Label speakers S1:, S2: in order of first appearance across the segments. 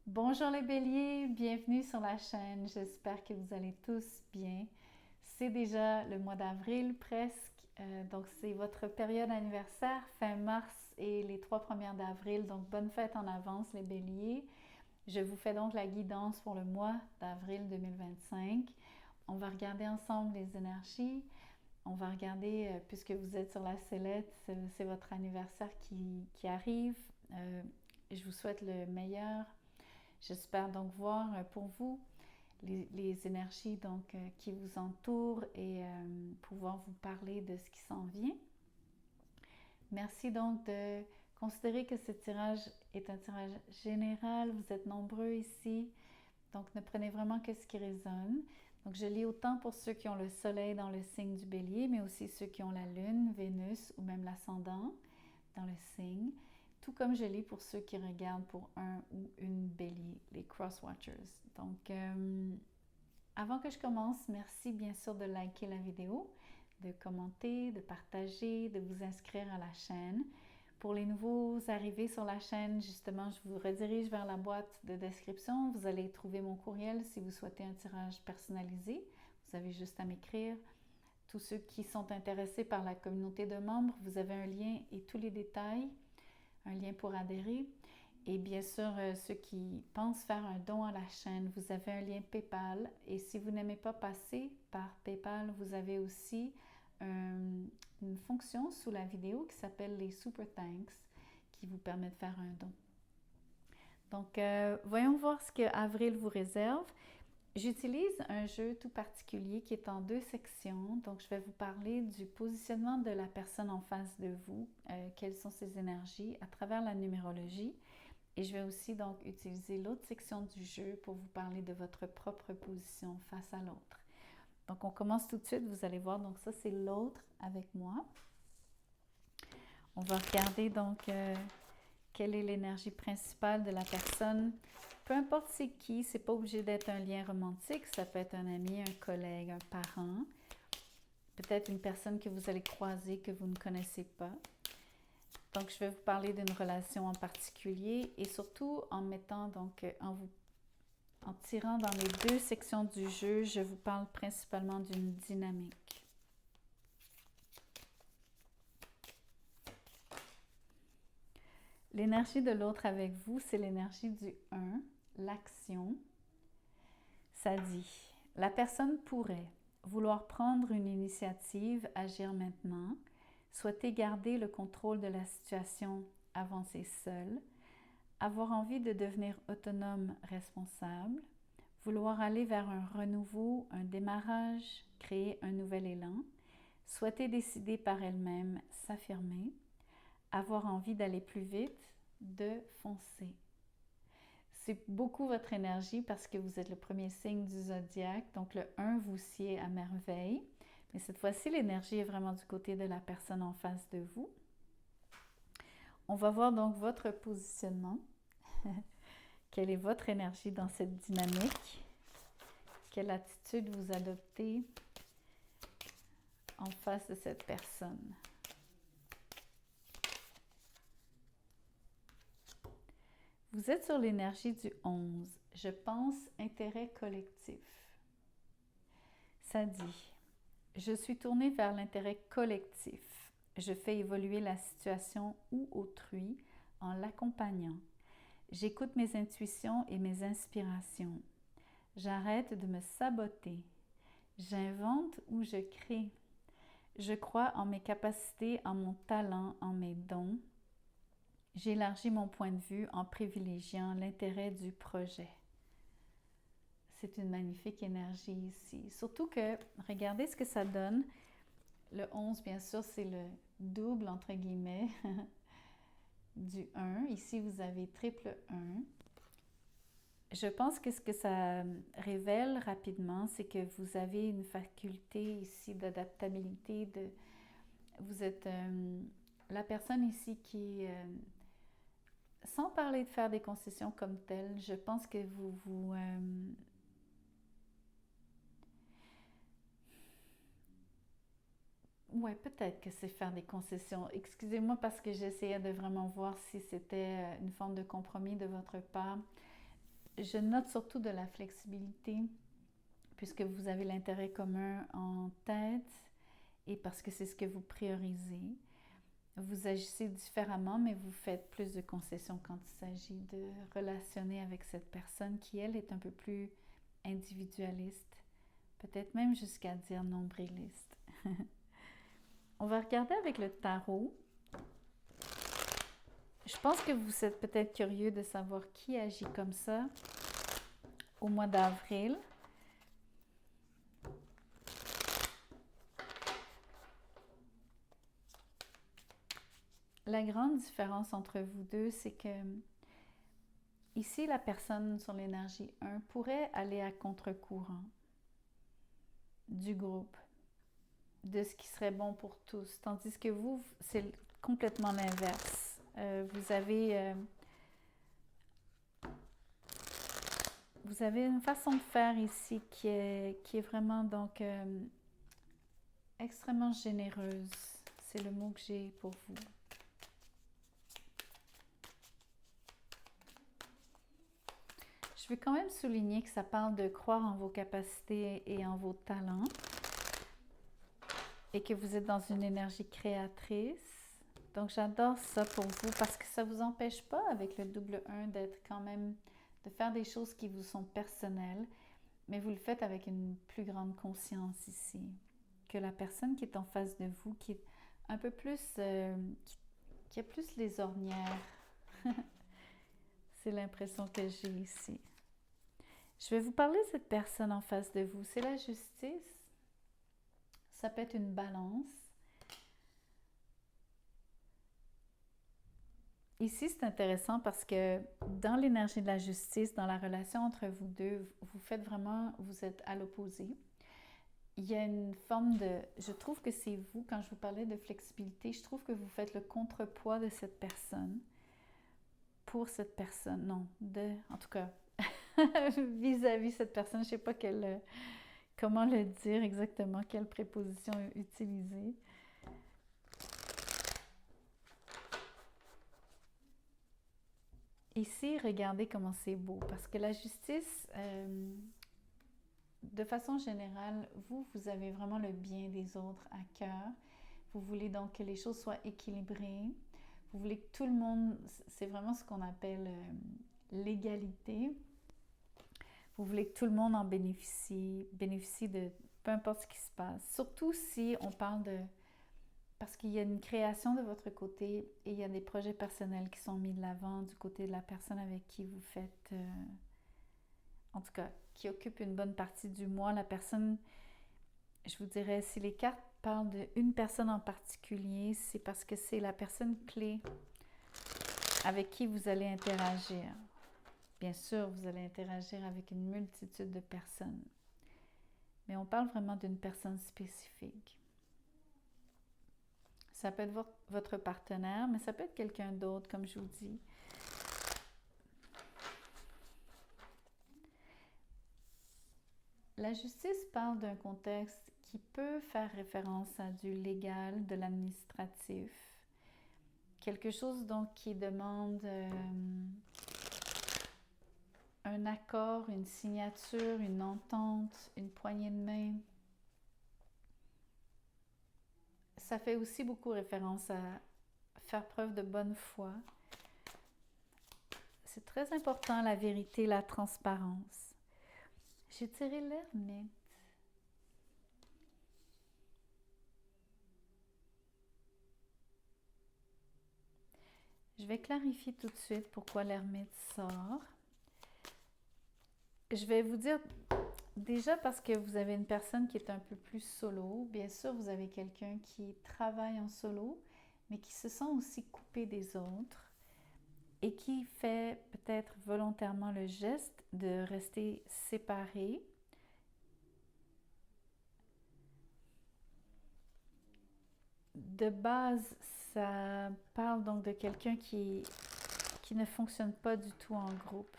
S1: Bonjour les béliers, bienvenue sur la chaîne, j'espère que vous allez tous bien. C'est déjà le mois d'avril presque, donc c'est votre période anniversaire, fin mars et les 3 premières d'avril, donc bonne fête en avance les béliers. Je vous fais donc la guidance pour le mois d'avril 2025. On va regarder ensemble les énergies. On va regarder, puisque vous êtes sur la sellette, c'est votre anniversaire qui arrive. Je vous souhaite le meilleur. J'espère donc voir pour vous les énergies donc, qui vous entourent et pouvoir vous parler de ce qui s'en vient. Merci donc de considérer que ce tirage est un tirage général. Vous êtes nombreux ici, donc ne prenez vraiment que ce qui résonne. Donc je lis autant pour ceux qui ont le soleil dans le signe du bélier, mais aussi ceux qui ont la lune, Vénus ou même l'ascendant dans le signe. Tout comme je lis pour ceux qui regardent pour un ou une bélier, les cross-watchers. Donc, avant que je commence, merci bien sûr de liker la vidéo, de commenter, de partager, de vous inscrire à la chaîne. Pour les nouveaux arrivés sur la chaîne, justement, je vous redirige vers la boîte de description. Vous allez trouver mon courriel si vous souhaitez un tirage personnalisé. Vous avez juste à m'écrire. Tous ceux qui sont intéressés par la communauté de membres, vous avez un lien et tous les détails, un lien pour adhérer. Et bien sûr, ceux qui pensent faire un don à la chaîne, vous avez un lien PayPal. Et si vous n'aimez pas passer par PayPal, vous avez aussi une fonction sous la vidéo qui s'appelle les Super Thanks, qui vous permet de faire un don. Donc, voyons voir ce que Avril vous réserve. J'utilise un jeu tout particulier qui est en 2 sections. Donc, je vais vous parler du positionnement de la personne en face de vous, quelles sont ses énergies à travers la numérologie. Et je vais aussi donc utiliser l'autre section du jeu pour vous parler de votre propre position face à l'autre. Donc, on commence tout de suite. Vous allez voir, donc ça, c'est l'autre avec moi. On va regarder donc quelle est l'énergie principale de la personne. Peu importe c'est qui, c'est pas obligé d'être un lien romantique. Ça peut être un ami, un collègue, un parent. Peut-être une personne que vous allez croiser que vous ne connaissez pas. Donc, je vais vous parler d'une relation en particulier et surtout en mettant donc en tirant dans les 2 sections du jeu, je vous parle principalement d'une dynamique. L'énergie de l'autre avec vous, c'est l'énergie du 1, l'action. Ça dit, la personne pourrait vouloir prendre une initiative, agir maintenant, souhaiter garder le contrôle de la situation, avancer seule, avoir envie de devenir autonome, responsable, vouloir aller vers un renouveau, un démarrage, créer un nouvel élan, souhaiter décider par elle-même, s'affirmer, avoir envie d'aller plus vite, de foncer. C'est beaucoup votre énergie parce que vous êtes le premier signe du zodiaque, donc le 1 vous sied à merveille. Mais cette fois-ci, l'énergie est vraiment du côté de la personne en face de vous. On va voir donc votre positionnement. Quelle est votre énergie dans cette dynamique? Quelle attitude vous adoptez en face de cette personne? Vous êtes sur l'énergie du 11. Je pense intérêt collectif. Ça dit, je suis tournée vers l'intérêt collectif. Je fais évoluer la situation ou autrui en l'accompagnant. J'écoute mes intuitions et mes inspirations. J'arrête de me saboter. J'invente ou je crée. Je crois en mes capacités, en mon talent, en mes dons. J'élargis mon point de vue en privilégiant l'intérêt du projet. C'est une magnifique énergie ici. Surtout que, regardez ce que ça donne. Le 11, bien sûr, c'est le double, entre guillemets, du 1. Ici, vous avez triple 1. Je pense que ce que ça révèle rapidement, c'est que vous avez une faculté ici d'adaptabilité. Vous êtes la personne ici qui, sans parler de faire des concessions comme telles, je pense que vous ouais, peut-être que c'est faire des concessions. Excusez-moi parce que j'essayais de vraiment voir si c'était une forme de compromis de votre part. je note surtout de la flexibilité puisque vous avez l'intérêt commun en tête et parce que c'est ce que vous priorisez. Vous agissez différemment, mais vous faites plus de concessions quand il s'agit de relationner avec cette personne qui, elle, est un peu plus individualiste, peut-être même jusqu'à dire nombriliste. On va regarder avec le tarot. Je pense que vous êtes peut-être curieux de savoir qui agit comme ça au mois d'avril. La grande différence entre vous deux, c'est que ici, la personne sur l'énergie 1 pourrait aller à contre-courant du groupe, de ce qui serait bon pour tous, tandis que vous, c'est complètement l'inverse. Vous avez une façon de faire ici qui est vraiment donc extrêmement généreuse. C'est le mot que j'ai pour vous. Je veux quand même souligner que ça parle de croire en vos capacités et en vos talents et que vous êtes dans une énergie créatrice. Donc j'adore ça pour vous parce que ça ne vous empêche pas avec le double 1 d'être quand même, de faire des choses qui vous sont personnelles, mais vous le faites avec une plus grande conscience ici que la personne qui est en face de vous, qui est un peu plus, qui a plus les ornières. C'est l'impression que j'ai ici. Je vais vous parler de cette personne en face de vous. C'est la justice. Ça peut être une balance. Ici, c'est intéressant parce que dans l'énergie de la justice, dans la relation entre vous deux, vous faites vraiment, vous êtes à l'opposé. Il y a une forme de... Je trouve que c'est vous, quand je vous parlais de flexibilité, je trouve que vous faites le contrepoids de cette personne. Pour cette personne, non, en tout cas, vis-à-vis cette personne, je ne sais pas comment le dire exactement, quelle préposition utiliser. Ici, regardez comment c'est beau, parce que la justice, de façon générale, vous avez vraiment le bien des autres à cœur. Vous voulez donc que les choses soient équilibrées. Vous voulez que tout le monde, c'est vraiment ce qu'on appelle l'égalité. Vous voulez que tout le monde en bénéficie de peu importe ce qui se passe. Surtout si on parle de... Parce qu'il y a une création de votre côté et il y a des projets personnels qui sont mis de l'avant du côté de la personne avec qui vous faites... en tout cas, qui occupe une bonne partie du mois. La personne, je vous dirais, si les cartes parlent d'une personne en particulier, c'est parce que c'est la personne clé avec qui vous allez interagir. Bien sûr, vous allez interagir avec une multitude de personnes, mais on parle vraiment d'une personne spécifique. Ça peut être votre partenaire, mais ça peut être quelqu'un d'autre, comme je vous dis. La justice parle d'un contexte qui peut faire référence à du légal, de l'administratif. Quelque chose donc qui demande un accord, une signature, une entente, une poignée de main. Ça fait aussi beaucoup référence à faire preuve de bonne foi. C'est très important, la vérité, la transparence. J'ai tiré l'ermite. Je vais clarifier tout de suite pourquoi l'ermite sort. Je vais vous dire, déjà parce que vous avez une personne qui est un peu plus solo. Bien sûr, vous avez quelqu'un qui travaille en solo, mais qui se sent aussi coupé des autres et qui fait peut-être volontairement le geste de rester séparé. De base, ça parle donc de quelqu'un qui ne fonctionne pas du tout en groupe.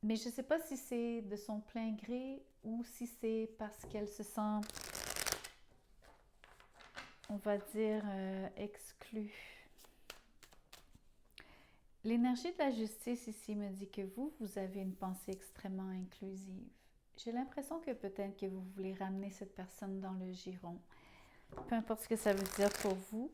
S1: Mais je ne sais pas si c'est de son plein gré ou si c'est parce qu'elle se sent, on va dire, exclue. L'énergie de la justice ici me dit que vous avez une pensée extrêmement inclusive. J'ai l'impression que peut-être que vous voulez ramener cette personne dans le giron. Peu importe ce que ça veut dire pour vous.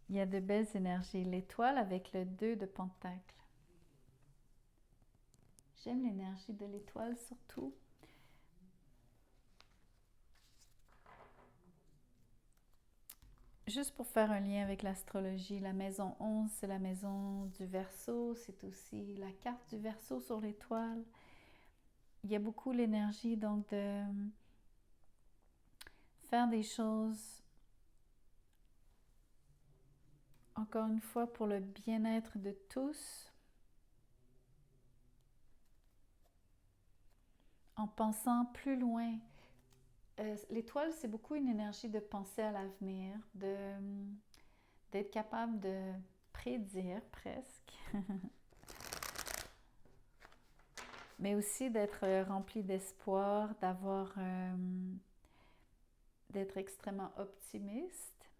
S1: Il y a de belles énergies. L'étoile avec le 2 de Pentacle. J'aime l'énergie de l'étoile surtout. Juste pour faire un lien avec l'astrologie, la maison 11, c'est la maison du Verseau. C'est aussi la carte du Verseau sur l'étoile. Il y a beaucoup l'énergie donc de faire des choses, encore une fois, pour le bien-être de tous, en pensant plus loin. L'étoile, c'est beaucoup une énergie de penser à l'avenir, d'être capable de prédire presque, mais aussi d'être rempli d'espoir, d'être extrêmement optimiste,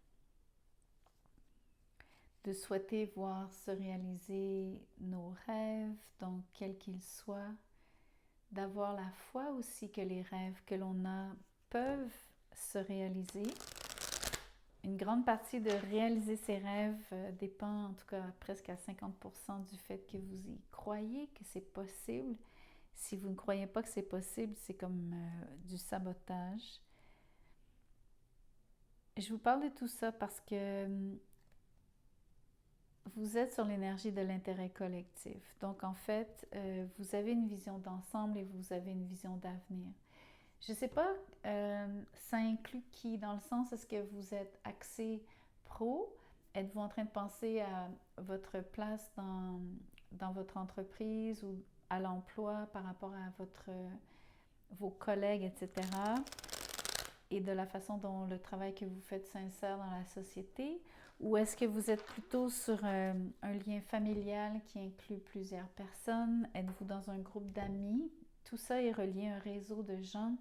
S1: de souhaiter voir se réaliser nos rêves, donc quels qu'ils soient, d'avoir la foi aussi que les rêves que l'on a peuvent se réaliser. Une grande partie de réaliser ses rêves dépend en tout cas presque à 50% du fait que vous y croyez, que c'est possible. Si vous ne croyez pas que c'est possible, c'est comme du sabotage. Je vous parle de tout ça parce que vous êtes sur l'énergie de l'intérêt collectif. Donc en fait, vous avez une vision d'ensemble et vous avez une vision d'avenir. Je ne sais pas, ça inclut qui? Dans le sens, est-ce que vous êtes axé pro? Êtes-vous en train de penser à votre place dans votre entreprise ou à l'emploi par rapport à vos collègues, etc. Et de la façon dont le travail que vous faites s'insère dans la société? Ou est-ce que vous êtes plutôt sur un lien familial qui inclut plusieurs personnes? Êtes-vous dans un groupe d'amis? Tout ça est relié à un réseau de gens.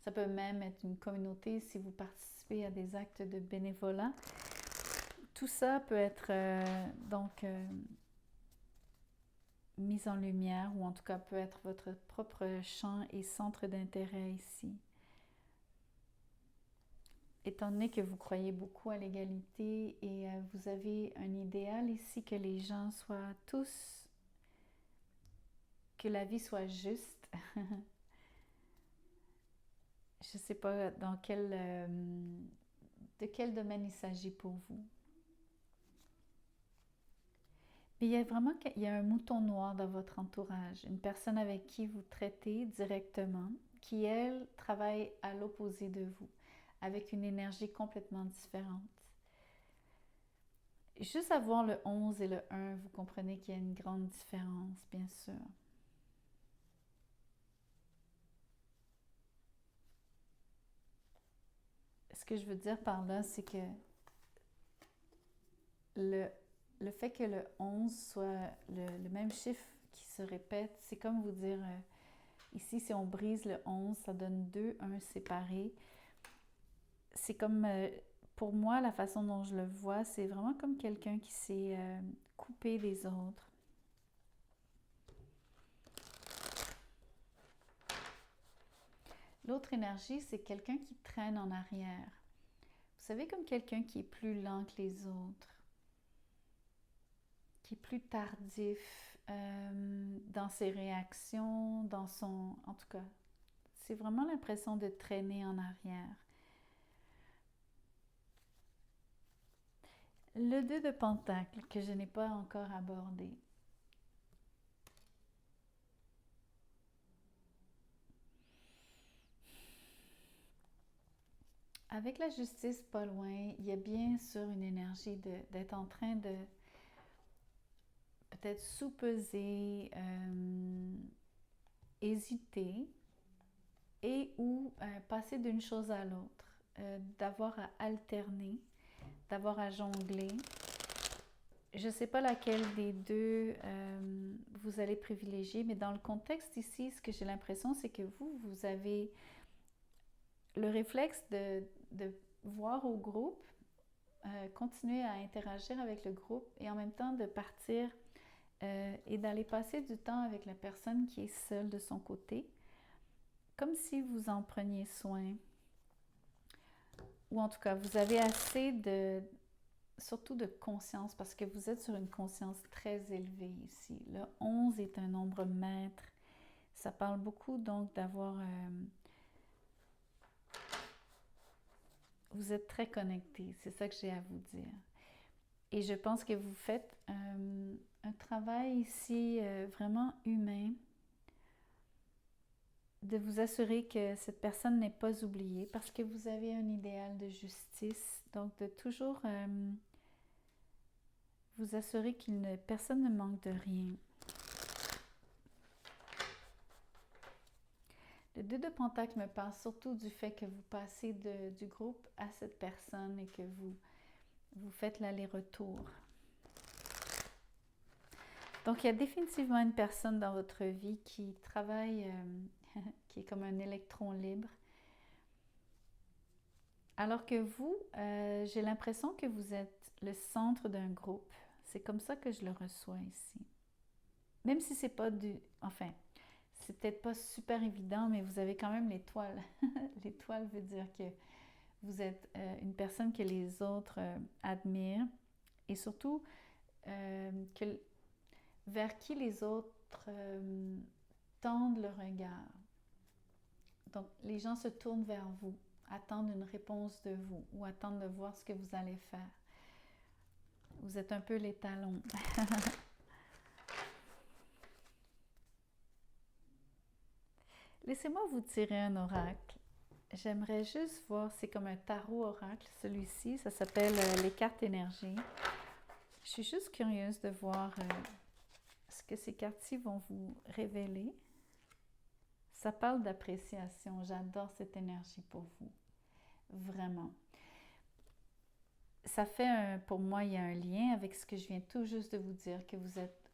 S1: Ça peut même être une communauté si vous participez à des actes de bénévolat. Tout ça peut être mis en lumière ou en tout cas peut être votre propre champ et centre d'intérêt ici. Étant donné que vous croyez beaucoup à l'égalité et vous avez un idéal ici que les gens soient tous, que la vie soit juste. Je ne sais pas de quel domaine il s'agit pour vous. Mais il y a vraiment un mouton noir dans votre entourage, une personne avec qui vous traitez directement, qui, elle, travaille à l'opposé de vous, avec une énergie complètement différente. Juste à voir le 11 et le 1, vous comprenez qu'il y a une grande différence, bien sûr. Ce que je veux dire par là, c'est que le fait que le 11 soit le même chiffre qui se répète, c'est comme vous dire, ici, si on brise le 11, ça donne 2, 1 séparés. C'est comme, pour moi, la façon dont je le vois, c'est vraiment comme quelqu'un qui s'est coupé des autres. L'autre énergie, c'est quelqu'un qui traîne en arrière. Vous savez, comme quelqu'un qui est plus lent que les autres, qui est plus tardif dans ses réactions, en tout cas, c'est vraiment l'impression de traîner en arrière. Le 2 de Pentacle, que je n'ai pas encore abordé. Avec la justice pas loin, il y a bien sûr une énergie d'être en train de peut-être sous-peser, hésiter et ou passer d'une chose à l'autre, d'avoir à alterner, d'avoir à jongler. je ne sais pas laquelle des deux vous allez privilégier, mais dans le contexte ici, ce que j'ai l'impression, c'est que vous avez le réflexe de voir au groupe, continuer à interagir avec le groupe et en même temps de partir et d'aller passer du temps avec la personne qui est seule de son côté, comme si vous en preniez soin. Ou en tout cas, vous avez assez surtout de conscience, parce que vous êtes sur une conscience très élevée ici. Le 11 est un nombre maître. Ça parle beaucoup donc d'avoir... vous êtes très connecté, c'est ça que j'ai à vous dire. Et je pense que vous faites un travail ici vraiment humain, de vous assurer que cette personne n'est pas oubliée, parce que vous avez un idéal de justice, donc de toujours vous assurer personne ne manque de rien. Le 2 de Pentacle me parle surtout du fait que vous passez du groupe à cette personne et que vous faites l'aller-retour. Donc, il y a définitivement une personne dans votre vie qui travaille, qui est comme un électron libre. Alors que vous, j'ai l'impression que vous êtes le centre d'un groupe. C'est comme ça que je le reçois ici. Même si c'est pas enfin, c'est peut-être pas super évident, mais vous avez quand même l'étoile. L'étoile veut dire que vous êtes une personne que les autres admirent et surtout vers qui les autres tendent le regard. Donc, les gens se tournent vers vous, attendent une réponse de vous ou attendent de voir ce que vous allez faire. Vous êtes un peu les talons. Laissez-moi vous tirer un oracle. J'aimerais juste voir, c'est comme un tarot oracle, celui-ci, ça s'appelle les cartes énergie. Je suis juste curieuse de voir ce que ces cartes-ci vont vous révéler. Ça parle d'appréciation, j'adore cette énergie pour vous, vraiment. Ça fait, pour moi, il y a un lien avec ce que je viens tout juste de vous dire, que vous êtes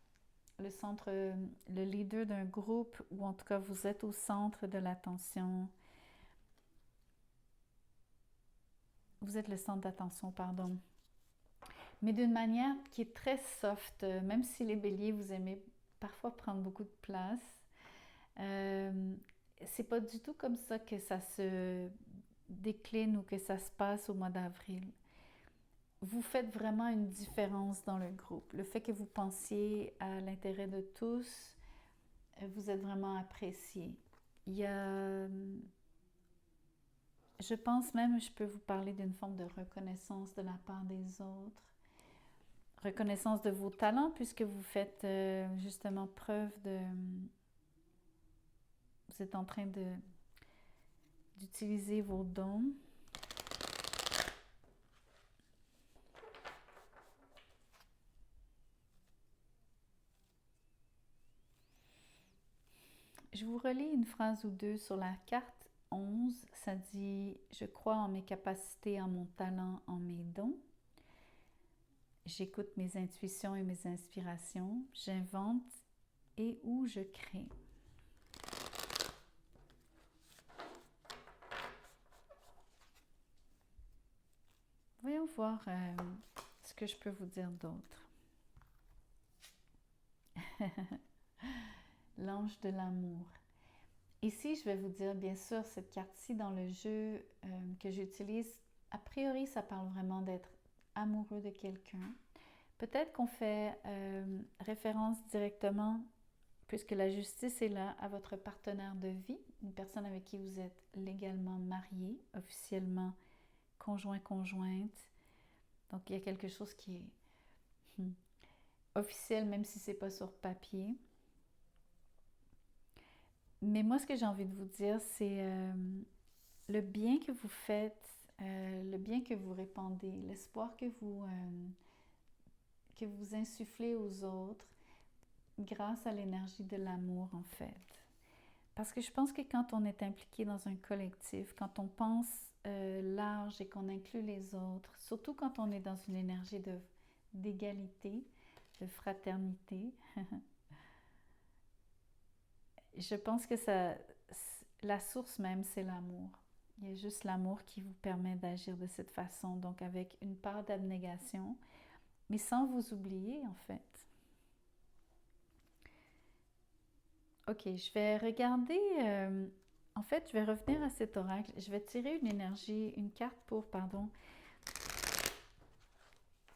S1: le centre, le leader d'un groupe, ou en tout cas, vous êtes au centre de l'attention. Vous êtes le centre d'attention, pardon. Mais d'une manière qui est très soft, même si les béliers, vous aimez parfois prendre beaucoup de place. C'est pas du tout comme ça que ça se décline ou que ça se passe au mois d'avril. Vous faites vraiment une différence dans le groupe. Le fait que vous pensiez à l'intérêt de tous, vous êtes vraiment apprécié. Il y a... Je pense même, je peux vous parler d'une forme de reconnaissance de la part des autres. Reconnaissance de vos talents, puisque vous faites justement preuve de... Vous êtes en train d'utiliser vos dons. Je vous relis une phrase ou deux sur la carte 11. Ça dit « Je crois en mes capacités, en mon talent, en mes dons. J'écoute mes intuitions et mes inspirations. J'invente et ou je crée. » Voyons voir ce que je peux vous dire d'autre. L'ange de l'amour. Ici, je vais vous dire, bien sûr, cette carte-ci dans le jeu que j'utilise, a priori, ça parle vraiment d'être amoureux de quelqu'un. Peut-être qu'on fait référence directement, puisque la justice est là, à votre partenaire de vie, une personne avec qui vous êtes légalement marié, officiellement conjoint-conjointe. Donc, il y a quelque chose qui est officiel, même si ce n'est pas sur papier. Mais moi, ce que j'ai envie de vous dire, c'est le bien que vous faites, le bien que vous répandez, l'espoir que vous insufflez aux autres grâce à l'énergie de l'amour, en fait. Parce que je pense que quand on est impliqué dans un collectif, quand on pense large et qu'on inclut les autres, surtout quand on est dans une énergie d'égalité, de fraternité. Je pense que la source même, c'est l'amour. Il y a juste l'amour qui vous permet d'agir de cette façon, donc avec une part d'abnégation, mais sans vous oublier en fait. Ok, je vais regarder, en fait, je vais revenir à cet oracle. Je vais tirer une énergie, une carte pour, pardon,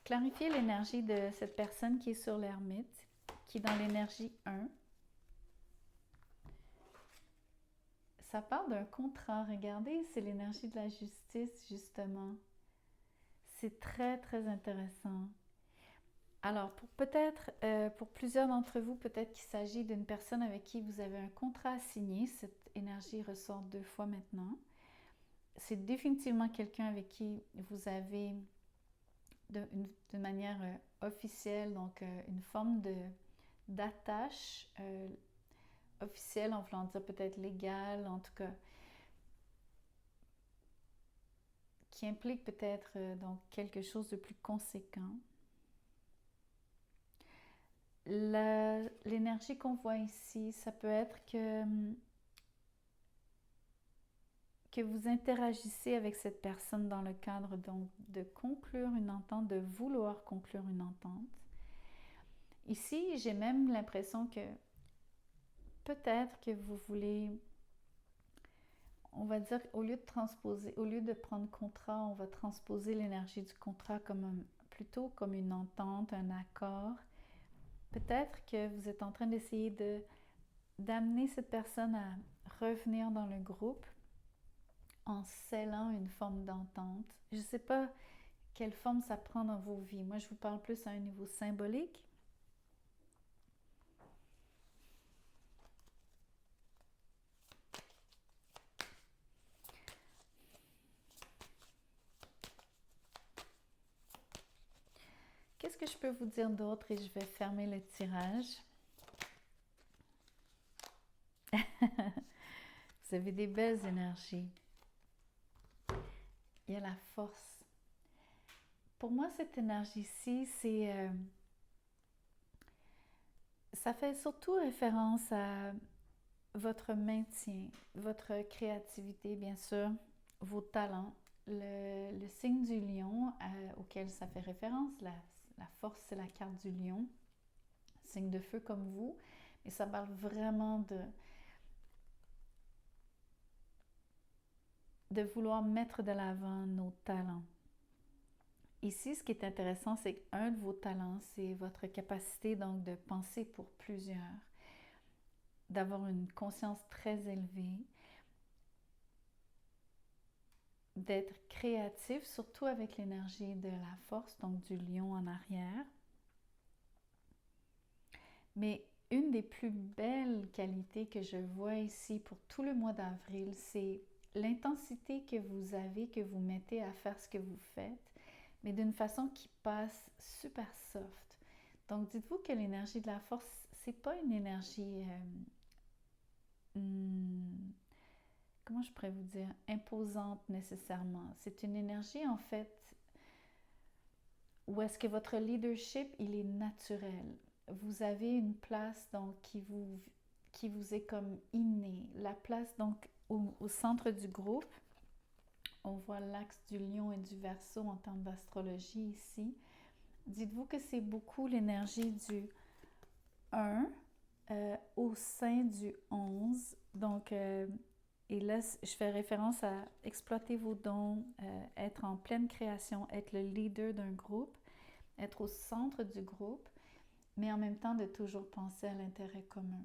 S1: clarifier l'énergie de cette personne qui est sur l'ermite, qui est dans l'énergie 1. Ça parle d'un contrat. Regardez, c'est l'énergie de la justice, justement. C'est très, très intéressant. Alors, pour plusieurs d'entre vous, peut-être qu'il s'agit d'une personne avec qui vous avez un contrat à signer. Cette énergie ressort 2 fois maintenant. C'est définitivement quelqu'un avec qui vous avez, d'une manière officielle, donc une forme d'attache officielle, en voulant dire peut-être légale, en tout cas, qui implique peut-être donc quelque chose de plus conséquent. L'énergie qu'on voit ici, ça peut être que vous interagissez avec cette personne dans le cadre donc de conclure une entente, de vouloir conclure une entente. Ici, j'ai même l'impression que peut-être que vous voulez, on va dire, au lieu de prendre contrat, on va transposer l'énergie du contrat plutôt comme une entente, un accord. Peut-être que vous êtes en train d'essayer d'amener cette personne à revenir dans le groupe en scellant une forme d'entente. Je ne sais pas quelle forme ça prend dans vos vies. Moi, je vous parle plus à un niveau symbolique. Qu'est-ce que je peux vous dire d'autre et je vais fermer le tirage. Vous avez des belles énergies. Il y a la force. Pour moi, cette énergie-ci, ça fait surtout référence à votre maintien, votre créativité, bien sûr, vos talents. Le signe du lion auquel ça fait référence, la force, c'est la carte du lion, signe de feu comme vous, mais ça parle vraiment de vouloir mettre de l'avant nos talents. Ici, ce qui est intéressant, c'est qu'un de vos talents, c'est votre capacité donc de penser pour plusieurs, d'avoir une conscience très élevée, d'être créatif, surtout avec l'énergie de la force, donc du lion en arrière. Mais une des plus belles qualités que je vois ici pour tout le mois d'avril, c'est l'intensité que vous avez, que vous mettez à faire ce que vous faites, mais d'une façon qui passe super soft. Donc dites-vous que l'énergie de la force, c'est pas une énergie, comment je pourrais vous dire, imposante nécessairement. C'est une énergie en fait où est-ce que votre leadership, il est naturel. Vous avez une place donc qui vous est comme innée. La place donc au centre du groupe, on voit l'axe du lion et du verseau en termes d'astrologie ici. Dites-vous que c'est beaucoup l'énergie du 1 au sein du 11. Donc, et là, je fais référence à exploiter vos dons, être en pleine création, être le leader d'un groupe, être au centre du groupe, mais en même temps de toujours penser à l'intérêt commun.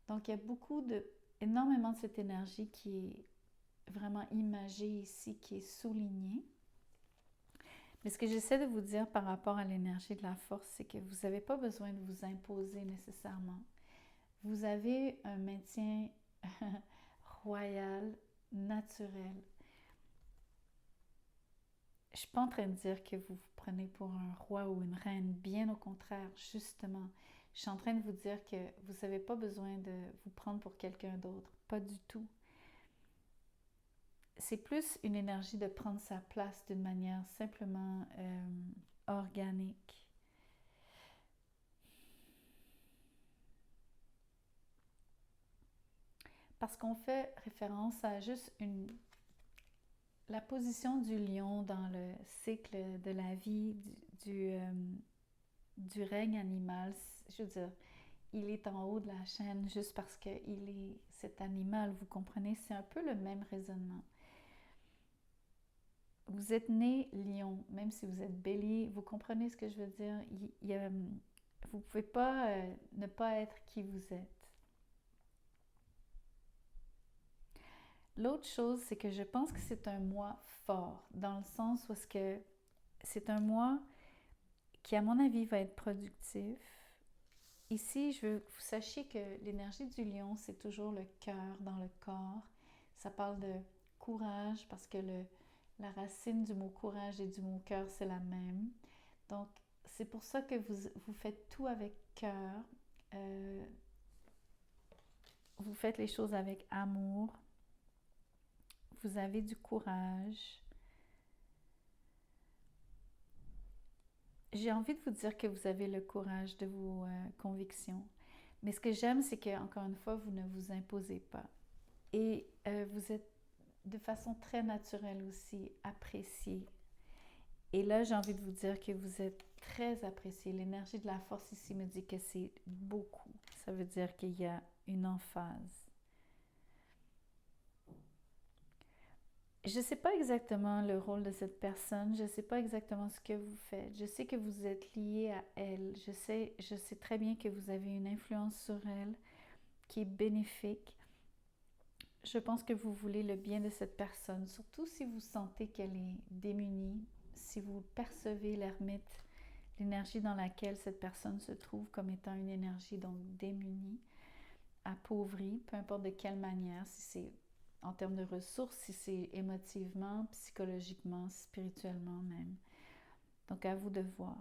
S1: Donc, il y a énormément de cette énergie qui est vraiment imagée ici, qui est soulignée. Mais ce que j'essaie de vous dire par rapport à l'énergie de la force, c'est que vous n'avez pas besoin de vous imposer nécessairement. Vous avez un maintien royal, naturel. Je ne suis pas en train de dire que vous vous prenez pour un roi ou une reine, bien au contraire, justement. Je suis en train de vous dire que vous n'avez pas besoin de vous prendre pour quelqu'un d'autre, pas du tout. C'est plus une énergie de prendre sa place d'une manière simplement organique. parce qu'on fait référence à juste la position du lion dans le cycle de la vie du règne animal. Je veux dire, il est en haut de la chaîne juste parce qu'il est cet animal, vous comprenez? C'est un peu le même raisonnement. Vous êtes né lion, même si vous êtes bélier, vous comprenez ce que je veux dire? Vous ne pouvez pas ne pas être qui vous êtes. L'autre chose, c'est que je pense que c'est un mois fort, dans le sens où c'est un mois qui, à mon avis, va être productif. Ici, je veux que vous sachiez que l'énergie du lion, c'est toujours le cœur dans le corps. Ça parle de courage parce que la racine du mot courage et du mot cœur, c'est la même. Donc, c'est pour ça que vous faites tout avec cœur. Vous faites les choses avec amour. Vous avez du courage. J'ai envie de vous dire que vous avez le courage de vos convictions. Mais ce que j'aime, c'est que, encore une fois, vous ne vous imposez pas. Et vous êtes de façon très naturelle aussi apprécié. Et là, j'ai envie de vous dire que vous êtes très apprécié. L'énergie de la force ici me dit que c'est beaucoup. Ça veut dire qu'il y a une emphase. Je ne sais pas exactement le rôle de cette personne, je ne sais pas exactement ce que vous faites. Je sais que vous êtes lié à elle. Je sais très bien que vous avez une influence sur elle qui est bénéfique. Je pense que vous voulez le bien de cette personne, surtout si vous sentez qu'elle est démunie, si vous percevez l'ermite, l'énergie dans laquelle cette personne se trouve comme étant une énergie donc démunie, appauvrie, peu importe de quelle manière, si c'est en termes de ressources, si c'est émotivement, psychologiquement, spirituellement même. Donc à vous de voir.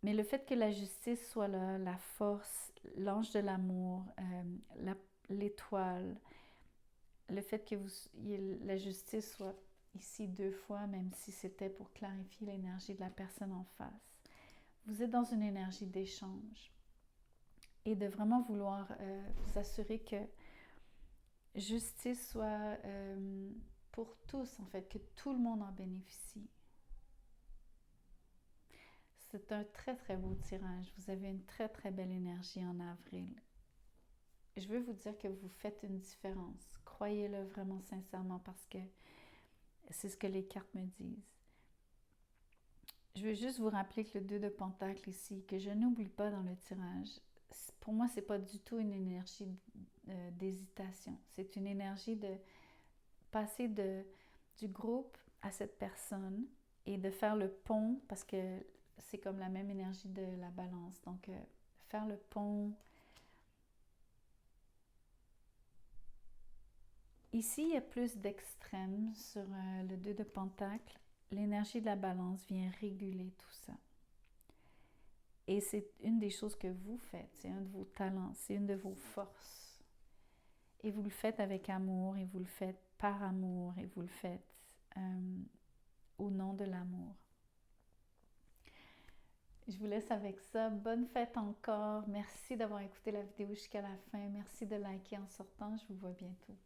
S1: Mais le fait que la justice soit là, la force, l'ange de l'amour, l'étoile, le fait que la justice soit ici 2 fois, même si c'était pour clarifier l'énergie de la personne en face. Vous êtes dans une énergie d'échange et de vraiment vouloir vous assurer que justice soit pour tous, en fait, que tout le monde en bénéficie. C'est un très, très beau tirage. Vous avez une très, très belle énergie en avril. Je veux vous dire que vous faites une différence. Croyez-le vraiment sincèrement parce que c'est ce que les cartes me disent. Je veux juste vous rappeler que le 2 de Pentacle ici, que je n'oublie pas dans le tirage, pour moi, ce n'est pas du tout une énergie d'hésitation. C'est une énergie de passer du groupe à cette personne et de faire le pont, parce que c'est comme la même énergie de la balance. Donc, faire le pont. Ici, il y a plus d'extrêmes sur le 2 de Pentacle. L'énergie de la balance vient réguler tout ça. Et c'est une des choses que vous faites, c'est un de vos talents, c'est une de vos forces. Et vous le faites avec amour, et vous le faites par amour, et vous le faites au nom de l'amour. Je vous laisse avec ça. Bonne fête encore. Merci d'avoir écouté la vidéo jusqu'à la fin. Merci de liker en sortant. Je vous vois bientôt.